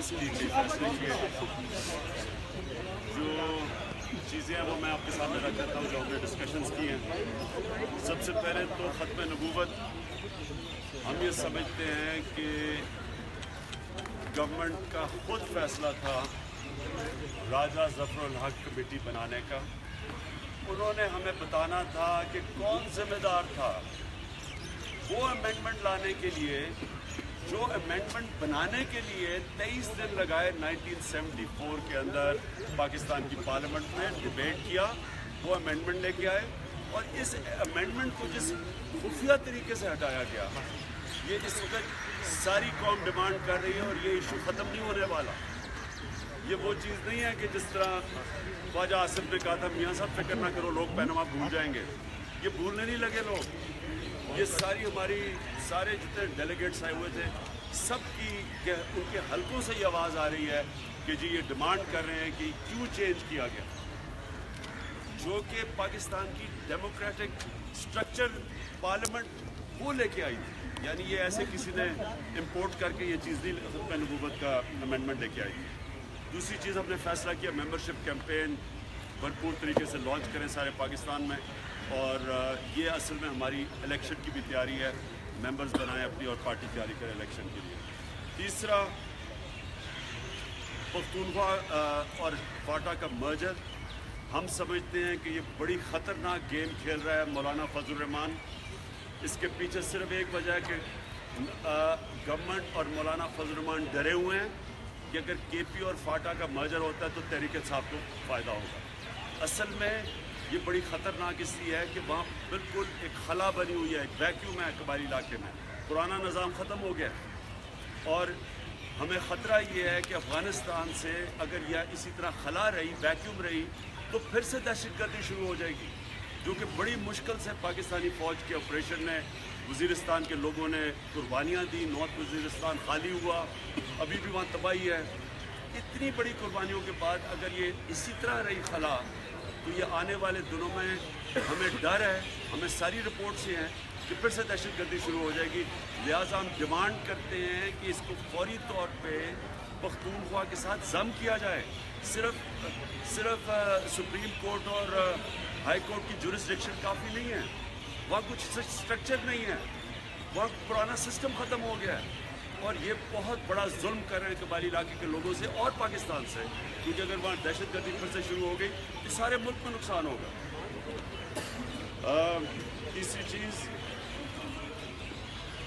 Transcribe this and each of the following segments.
Discuss کی گئی فیصلے کیے جو چیزیں ہیں وہ میں آپ کے سامنے رکھ دیتا ہوں جو ہم نے ڈسکشنز کی ہیں. سب سے پہلے تو ختم نبوت ہم یہ سمجھتے ہیں کہ گورنمنٹ کا خود فیصلہ تھا راجہ ظفر الحق کمیٹی بنانے کا. انہوں نے ہمیں بتانا تھا کہ کون ذمہ دار تھا وہ امینڈمنٹ لانے کے لیے جو امینڈمنٹ بنانے کے لیے 23 دن لگائے 1974 کے اندر پاکستان کی پارلیمنٹ میں ڈیبیٹ کیا, وہ امینڈمنٹ لے کے آئے اور اس امینڈمنٹ کو جس خفیہ طریقے سے ہٹایا گیا یہ اس وقت ساری قوم ڈیمانڈ کر رہی ہے اور یہ ایشو ختم نہیں ہونے والا. یہ وہ چیز نہیں ہے کہ جس طرح خواجہ آصف نے کہا تھا میاں صاحب فکر نہ کرو لوگ پینما بھول جائیں گے. یہ بھولنے نہیں لگے لوگ. یہ ساری ہماری سارے جتنے ڈیلیگیٹس آئے ہوئے تھے سب کی ان کے حلقوں سے یہ آواز آ رہی ہے کہ جی یہ ڈیمانڈ کر رہے ہیں کہ کیوں چینج کیا گیا, جو کہ پاکستان کی ڈیموکریٹک سٹرکچر پارلیمنٹ وہ لے کے آئی تھی. یعنی یہ ایسے کسی نے امپورٹ کر کے یہ چیز نہیں ختم نبوت کا امینڈمنٹ لے کے آئی تھی. دوسری چیز ہم نے فیصلہ کیا ممبرشپ کیمپین بھرپور طریقے سے لانچ کریں سارے پاکستان میں, اور یہ اصل میں ہماری الیکشن کی بھی تیاری ہے, ممبرز بنائیں اپنی اور پارٹی تیاری کریں الیکشن کے لیے. تیسرا پختونخوا اور فاٹا کا مرجر, ہم سمجھتے ہیں کہ یہ بڑی خطرناک گیم کھیل رہا ہے مولانا فضل الرحمان. اس کے پیچھے صرف ایک وجہ ہے کہ گورنمنٹ اور مولانا فضل الرحمان ڈرے ہوئے ہیں کہ اگر کے پی اور فاٹا کا مرجر ہوتا ہے تو تحریک انصاف کو فائدہ ہوگا. اصل میں یہ بڑی خطرناک اس لیے ہے کہ وہاں بالکل ایک خلا بنی ہوئی ہے, ایک ویکیوم ہے قبائلی علاقے میں. پرانا نظام ختم ہو گیا اور ہمیں خطرہ یہ ہے کہ افغانستان سے اگر یہ اسی طرح خلا رہی, ویکیوم رہی, تو پھر سے دہشت گردی شروع ہو جائے گی, جو کہ بڑی مشکل سے پاکستانی فوج کے آپریشن نے وزیرستان کے لوگوں نے قربانیاں دی. نارتھ وزیرستان خالی ہوا, ابھی بھی وہاں تباہی ہے. اتنی بڑی قربانیوں کے بعد اگر یہ اسی طرح رہی خلا تو یہ آنے والے دنوں میں ہمیں ڈر ہے, ہمیں ساری رپورٹ سے ہیں کہ پھر سے دہشت گردی شروع ہو جائے گی. لہٰذا ہم ڈیمانڈ کرتے ہیں کہ اس کو فوری طور پہ پختونخوا کے ساتھ ضم کیا جائے. صرف سپریم کورٹ اور ہائی کورٹ کی جورسڈکشن کافی نہیں ہے, وہاں کچھ اسٹرکچر نہیں ہے, وہاں پرانا سسٹم ختم ہو گیا ہے اور یہ بہت بڑا ظلم کر رہے ہیں قبائلی علاقے کے لوگوں سے اور پاکستان سے, کیونکہ اگر وہاں دہشت گردی پھر سے شروع ہو گئی تو سارے ملک میں نقصان ہوگا. تیسری چیز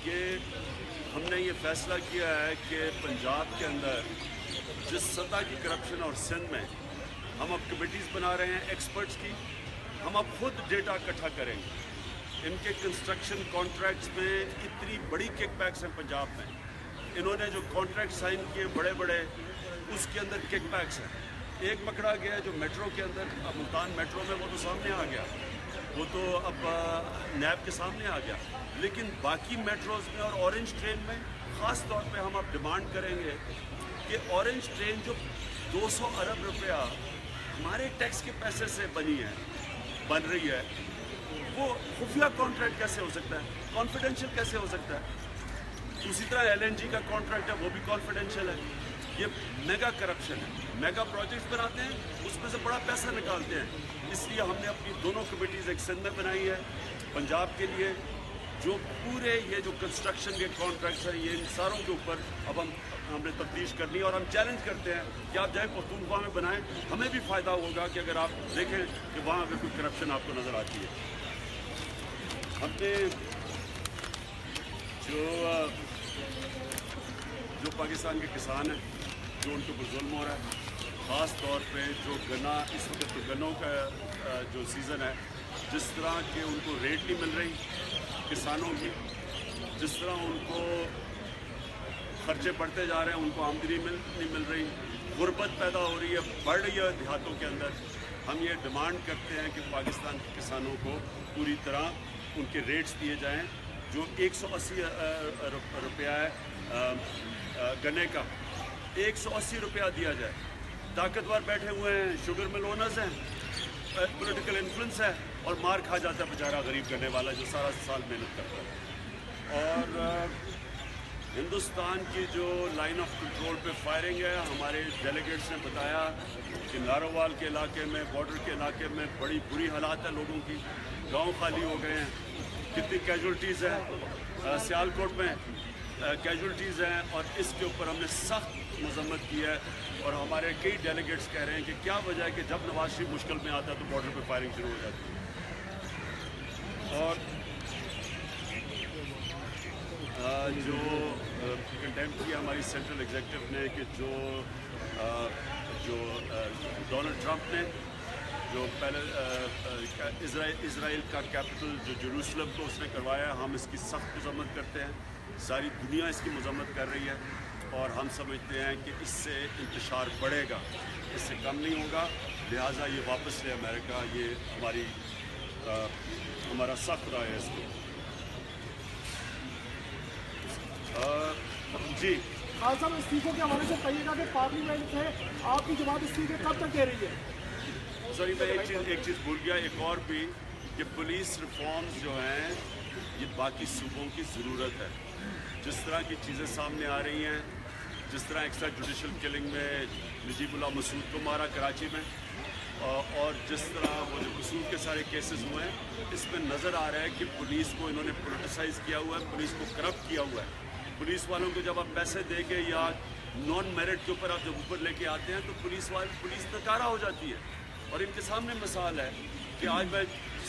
کہ ہم نے یہ فیصلہ کیا ہے کہ پنجاب کے اندر جس سطح کی کرپشن اور سندھ میں ہم اب کمیٹیز بنا رہے ہیں ایکسپرٹس کی, ہم اب خود ڈیٹا اکٹھا کریں گے. ان کے کنسٹرکشن کانٹریکٹس میں اتنی بڑی کک بیکس ہیں پنجاب میں, انہوں نے جو کانٹریکٹ سائن کیے بڑے بڑے اس کے اندر کک بیکس ہیں. ایک پکڑا گیا جو میٹرو کے اندر, اب ملتان میٹرو میں وہ تو سامنے آ گیا, وہ تو اب نیب کے سامنے آ گیا, لیکن باقی میٹروز میں اور اورنج ٹرین میں خاص طور پہ ہم اب ڈیمانڈ کریں گے کہ اورنج ٹرین جو 200 ارب روپیہ ہمارے ٹیکس کے پیسے سے بن رہی ہے, وہ خفیہ کانٹریکٹ کیسے ہو سکتا ہے, کانفیڈینشیل کیسے ہو سکتا ہے. اسی طرح ایل این جی کا کانٹریکٹ ہے وہ بھی کانفیڈینشیل ہے. یہ میگا کرپشن ہے, میگا پروجیکٹس بناتے ہیں اس میں سے بڑا پیسہ نکالتے ہیں. اس لیے ہم نے اپنی دونوں کمیٹیز ایک سندھ میں بنائی ہے پنجاب کے لیے, جو پورے یہ جو کنسٹرکشن کے کانٹریکٹس ہیں یہ ان ساروں کے اوپر اب ہم نے تفتیش کرنی ہے. اور ہم چیلنج کرتے ہیں کہ آپ جائیں پختونخوا میں بنائیں, ہمیں بھی فائدہ ہوگا کہ اگر آپ دیکھیں کہ وہاں اگر کوئی کرپشن آپ کو نظر آتی ہے. ہم نے جو پاکستان کے کسان ہیں جو ان کے اوپر ظلم ہو رہا ہے, خاص طور پہ جو گنا اس وقت گنوں کا جو سیزن ہے, جس طرح کہ ان کو ریٹ نہیں مل رہی کسانوں کی, جس طرح ان کو خرچے بڑھتے جا رہے ہیں, ان کو آمدنی نہیں مل رہی, غربت پیدا ہو رہی ہے, بڑھ رہی ہے دیہاتوں کے اندر. ہم یہ ڈیمانڈ کرتے ہیں کہ پاکستان کے کسانوں کو پوری طرح ان کے ریٹس دیے جائیں. جو 180 روپیہ ہے گنے کا, 180 روپیہ دیا جائے. طاقتور بیٹھے ہوئے ہیں, شوگر مل اونرز ہیں, پولیٹیکل انفلوئنس ہے, اور مار کھا جاتا ہے بیچارہ غریب گنے والا جو سارا سال محنت کرتا ہے. اور ہندوستان کی جو لائن آف کنٹرول پہ فائرنگ ہے، ہمارے ڈیلیگیٹس نے بتایا کہ نارووال کے علاقے میں، بارڈر کے علاقے میں بڑی بری حالات ہے لوگوں کی، گاؤں خالی ہو گئے ہیں، کتنی کیجولٹیز ہیں، سیالکوٹ میں کیجولٹیز ہیں، اور اس کے اوپر ہم نے سخت مذمت کی ہے، اور ہمارے کئی ڈیلیگیٹس کہہ رہے ہیں کہ کیا وجہ ہے کہ جب نواز شریف مشکل میں آتا ہے تو بارڈر پہ فائرنگ شروع ہو جاتی ہے۔ اور جو کنڈیم کیا ہماری سینٹرل ایگزیکٹو نے کہ جو ڈونلڈ ٹرمپ نے جو پہلے اسرائیل کا کیپٹل جو جیروسلم کو اس نے کروایا، ہم اس کی سخت مذمت کرتے ہیں، ساری دنیا اس کی مذمت کر رہی ہے، اور ہم سمجھتے ہیں کہ اس سے انتشار بڑھے گا، اس سے کم نہیں ہوگا، لہٰذا یہ واپس لے امریکہ، یہ ہمارا سخت رائے ہے اس کو۔ جی خان صاحب، استعفوں کے حوالے سے کہیے گا کہ پارلیمنٹ سے آپ کی جماعت استعفے کب تک دے رہی ہے؟ سوری، میں ایک چیز بھول گیا، ایک اور بھی کہ پولیس ریفارمز جو ہیں یہ باقی صوبوں کی ضرورت ہے۔ جس طرح کی چیزیں سامنے آ رہی ہیں، جس طرح ایکسٹرا جوڈیشل کلنگ میں نجیب اللہ مسعود کو مارا کراچی میں، اور جس طرح وہ جو قصور کے سارے کیسز ہوئے ہیں، اس میں نظر آ رہا ہے کہ پولیس کو انہوں نے پولیٹیسائز کیا ہوا ہے، پولیس کو کرپٹ کیا ہوا ہے۔ پولیس والوں کو جب آپ پیسے دے کے یا نان میرٹ کے اوپر آپ جب اوپر لے کے آتے ہیں تو پولیس نکارہ ہو جاتی ہے، اور ان کے سامنے مثال ہے کہ آج میں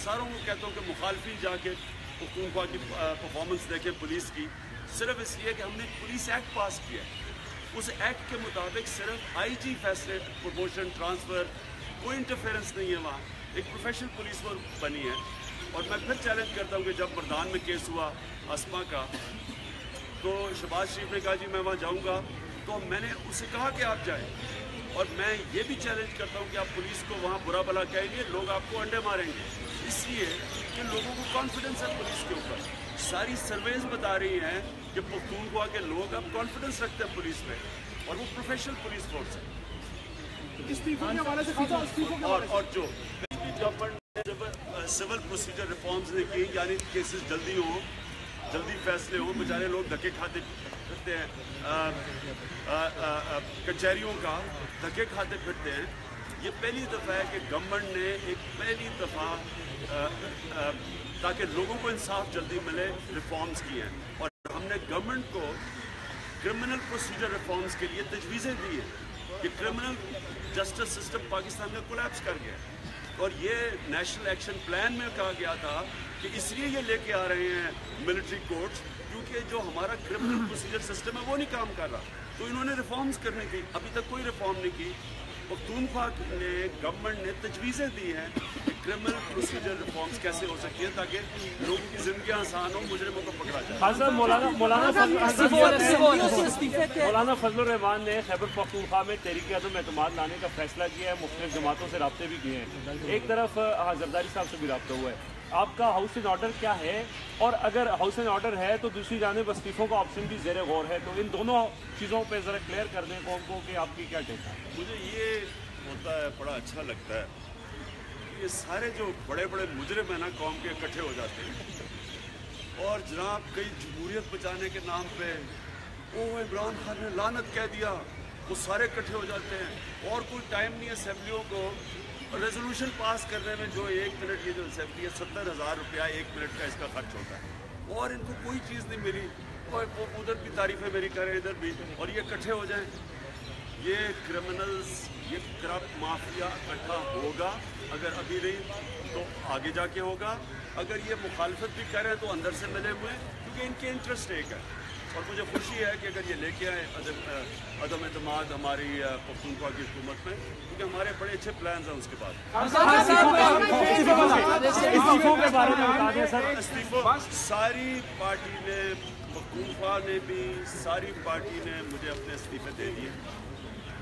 ساروں کو کہتا ہوں کہ مخالفین جا کے پختونخوا کی پرفارمنس دیکھیں پولیس کی، صرف اس لیے کہ ہم نے پولیس ایکٹ پاس کیا ہے، اس ایکٹ کے مطابق صرف آئی جی فیصلے، پروموشن، ٹرانسفر، کوئی انٹرفیرنس نہیں ہے، وہاں ایک پروفیشنل پولیس فورس بنی ہے۔ اور میں پھر چیلنج کرتا ہوں کہ جب مردان میں کیس ہوا اسما کا، تو شہباز شریف نے کہا جی میں وہاں جاؤں گا، تو میں نے اسے کہا کہ آپ جائیں، اور میں یہ بھی چیلنج کرتا ہوں کہ آپ پولیس کو وہاں برا بھلا کہیں گے، لوگ آپ کو انڈے ماریں گے، اس لیے کہ لوگوں کو کانفیڈنس ہے پولیس کے اوپر۔ ساری سرویز بتا رہی ہیں کہ پختونخوا کے لوگ اب کانفیڈنس رکھتے ہیں پولیس پہ، اور وہ پروفیشنل پولیس فورس ہے۔ اور جو گورنمنٹ نے جب سول پروسیجر ریفارمز نے کی، یعنی کیسز جلدی ہوں، جلدی فیصلے ہوں، بیچارے لوگ دھکے کھاتے پھرتے ہیں، کچہریوں کا دھکے کھاتے پھرتے ہیں، یہ پہلی دفعہ ہے کہ گورنمنٹ نے ایک پہلی دفعہ تاکہ لوگوں کو انصاف جلدی ملے ریفارمز کی ہیں، اور ہم نے گورنمنٹ کو کرمنل پروسیجر ریفارمز کے لیے تجویزیں دی ہیں کہ کرمنل جسٹس سسٹم پاکستان میں کولیپس کر گیا، اور یہ نیشنل ایکشن پلان میں کہا گیا تھا کہ اس لیے یہ لے کے آ رہے ہیں ملٹری کورٹس، کیونکہ جو ہمارا کرمنل پروسیجر سسٹم ہے وہ نہیں کام کر رہا، تو انہوں نے ریفارمز کرنے کی، ابھی تک کوئی ریفارم نہیں کی۔ پختونخوا نے گورنمنٹ نے تجویزیں دی ہیں کہ کرمنل پروسیجر ریفارمز کیسے ہو سکتی ہیں تاکہ لوگوں کی زندگیاں آسان ہوں، مجرموں کو پکڑا جائے۔ مولانا فضل الرحمان نے خیبر پختونخوا میں تحریک عدم اعتماد لانے کا فیصلہ کیا ہے، مختلف جماعتوں سے رابطے بھی کیے ہیں، ایک طرف زرداری صاحب سے بھی رابطہ ہوا ہے، آپ کا ہاؤس ان آرڈر کیا ہے، اور اگر ہاؤس ان آرڈر ہے تو دوسری جانب استعفوں کا آپشن بھی زیر غور ہے، تو ان دونوں چیزوں پہ ذرا کلیئر کر دیں قوم کو کہ آپ کی کیا ٹیک ہے؟ مجھے یہ ہوتا ہے، بڑا اچھا لگتا ہے، یہ سارے جو بڑے بڑے مجرم ہیں نا قوم کے اکٹھے ہو جاتے ہیں، اور جناب کئی جمہوریت بچانے کے نام پہ عمران خان نے لعنت کہہ دیا، وہ سارے اکٹھے ہو جاتے ہیں، اور کوئی ٹائم نہیں ہے اسمبلیوں کو ریزولوشن پاس کرنے میں، جو 1 منٹ یہ جو اسمبلی ہے 70,000 روپیہ 1 منٹ کا اس کا خرچ ہوتا ہے، اور ان کو کوئی چیز نہیں ملی، اور وہ ادھر بھی تعریفیں میری کریں ادھر بھی، اور یہ اکٹھے ہو جائیں۔ یہ کرمنلز، یہ کرپٹ مافیا اکٹھا ہوگا، اگر ابھی نہیں تو آگے جا کے ہوگا، اگر یہ مخالفت بھی کریں تو اندر سے ملے ہوئے، کیونکہ ان کے انٹرسٹ ایک ہے، اور مجھے خوشی ہے کہ اگر یہ لے کے آئے عدم اعتماد ہماری پختونخوا کی حکومت میں، کیونکہ ہمارے بڑے اچھے پلانز ہیں اس کے بعد۔ استعفوں ساری پارٹی نے، پختونخوا نے بھی، ساری پارٹی نے مجھے اپنے استعفے دے دیے،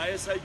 ISI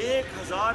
1000